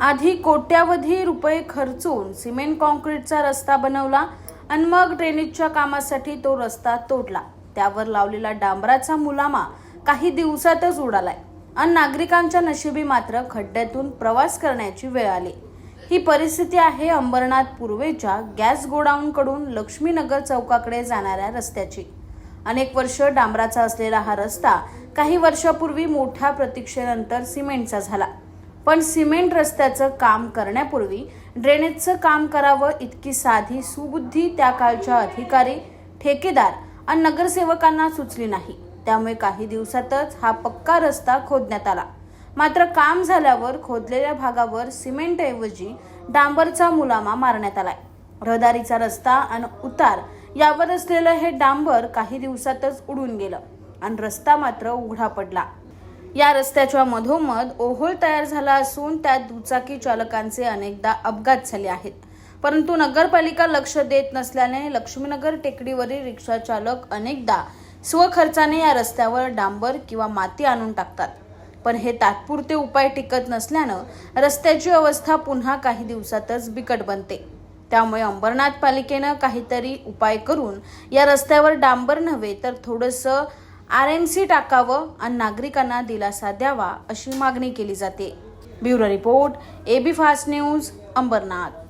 आधी कोट्यावधी रुपये खर्चून सिमेंट कॉन्क्रीटचा रस्ता बनवला आणि मग ड्रेनेजच्या कामासाठी तो रस्ता तोडला। त्यावर लावलेला डांबराचा मुलामा काही दिवसातच उडालाय आणि नागरिकांच्या नशिबी मात्र खड्ड्यातून प्रवास करण्याची वेळ आली। ही परिस्थिती आहे अंबरनाथ पूर्वेच्या गॅस गोडाऊनकडून लक्ष्मीनगर चौकाकडे जाणाऱ्या रस्त्याची। अनेक वर्ष डांबराचा असलेला हा रस्ता काही वर्षापूर्वी मोठ्या प्रतीक्षेनंतर सिमेंटचा झाला। पण सिमेंट रस्त्याचं काम करण्यापूर्वी ड्रेनेजचं काम करावं इतकी साधी सुबुद्धी त्या काळच्या अधिकारी, ठेकेदार आणि नगरसेवकांना सुचली नाही। त्यामुळे काही दिवसातच हा पक्का रस्ता खोदण्यात आला। मात्र काम झाल्यावर खोदलेल्या भागावर सिमेंटऐवजी डांबरचा मुलामा मारण्यात आलाय। रहदारीचा रस्ता आणि उतार यावर असलेलं हे डांबर काही दिवसातच उडून गेलं आणि रस्ता मात्र उघडा पडला। या रस्त्याच्या मधोमध ओहोळ तयार झाला असून त्यात दुचाकी चालकांचे अनेकदा अपघात झाले आहेत। परंतु नगरपालिका लक्ष देत नसल्याने लक्ष्मीनगर टेकडीवरील रिक्षा चालक अनेकदा स्वखर्चाने या रस्त्यावर डांबर किंवा माती आणून टाकतात। पण हे तात्पुरते उपाय टिकत नसल्यानं रस्त्याची अवस्था पुन्हा काही दिवसातच बिकट बनते। त्यामुळे अंबरनाथ पालिकेनं काहीतरी उपाय करून या रस्त्यावर डांबर नव्हे तर थोडंसं RMC टाकावं आणि नागरिकांना दिलासा द्यावा अशी मागणी केली जाते। Bureau report, AB fast news, Ambernath.